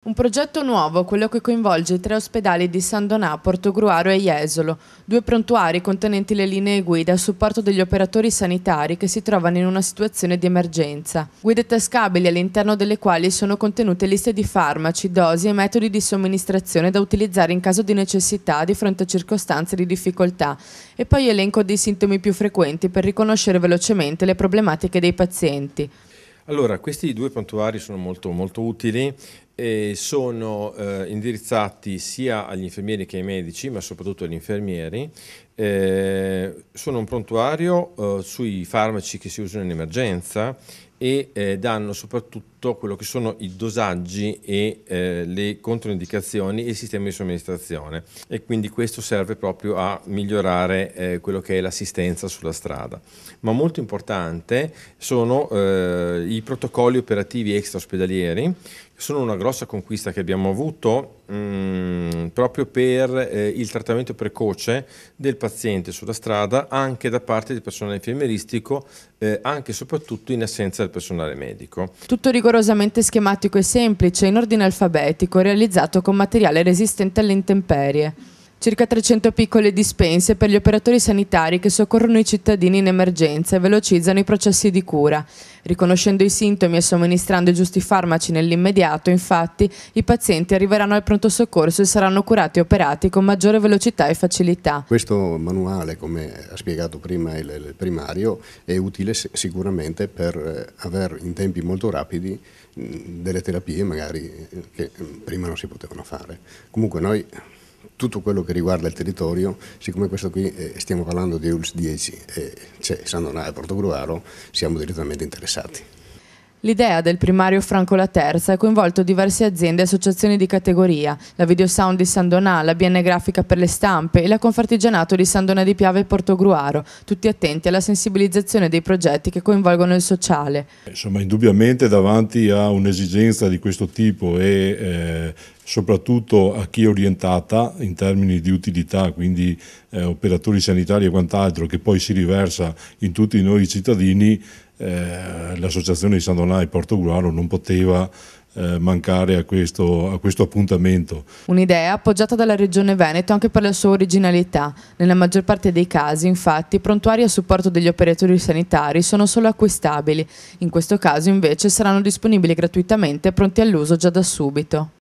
Un progetto nuovo, quello che coinvolge i 3 ospedali di San Donà, Portogruaro e Jesolo, 2 prontuari contenenti le linee guida a supporto degli operatori sanitari che si trovano in una situazione di emergenza. Guide tascabili all'interno delle quali sono contenute liste di farmaci, dosi e metodi di somministrazione da utilizzare in caso di necessità di fronte a circostanze di difficoltà e poi elenco dei sintomi più frequenti per riconoscere velocemente le problematiche dei pazienti. Allora, questi 2 prontuari sono molto utili e sono indirizzati sia agli infermieri che ai medici, ma soprattutto agli infermieri. Sono un prontuario sui farmaci che si usano in emergenza e danno soprattutto quello che sono i dosaggi e le controindicazioni e il sistema di somministrazione, e quindi questo serve proprio a migliorare quello che è l'assistenza sulla strada. Ma molto importante sono i protocolli operativi extraospedalieri, che sono una grossa conquista che abbiamo avuto proprio per il trattamento precoce del paziente sulla strada, anche da parte del personale infermieristico, anche e soprattutto in assenza del personale medico. Tutto rigorosamente schematico e semplice, in ordine alfabetico, realizzato con materiale resistente alle intemperie. Circa 300 piccole dispense per gli operatori sanitari che soccorrono i cittadini in emergenza e velocizzano i processi di cura. Riconoscendo i sintomi e somministrando i giusti farmaci nell'immediato, infatti, i pazienti arriveranno al pronto soccorso e saranno curati e operati con maggiore velocità e facilità. Questo manuale, come ha spiegato prima il primario, è utile sicuramente per avere in tempi molto rapidi delle terapie magari che prima non si potevano fare. Comunque noi tutto quello che riguarda il territorio, siccome questo qui stiamo parlando di ULSS 10 e c'è San Donà e Portogruaro, siamo direttamente interessati. L'idea del primario Franco La Terza ha coinvolto diverse aziende e associazioni di categoria, la Videosound di San Donà, la BN Grafica per le Stampe e la Confartigianato di San Donà di Piave e Portogruaro, tutti attenti alla sensibilizzazione dei progetti che coinvolgono il sociale. Insomma, indubbiamente davanti a un'esigenza di questo tipo e soprattutto a chi è orientata in termini di utilità, quindi operatori sanitari e quant'altro, che poi si riversa in tutti noi cittadini, l'associazione di San Donà e Portogruaro non poteva mancare a questo appuntamento. Un'idea appoggiata dalla Regione Veneto anche per la sua originalità. Nella maggior parte dei casi, infatti, i prontuari a supporto degli operatori sanitari sono solo acquistabili. In questo caso, invece, saranno disponibili gratuitamente e pronti all'uso già da subito.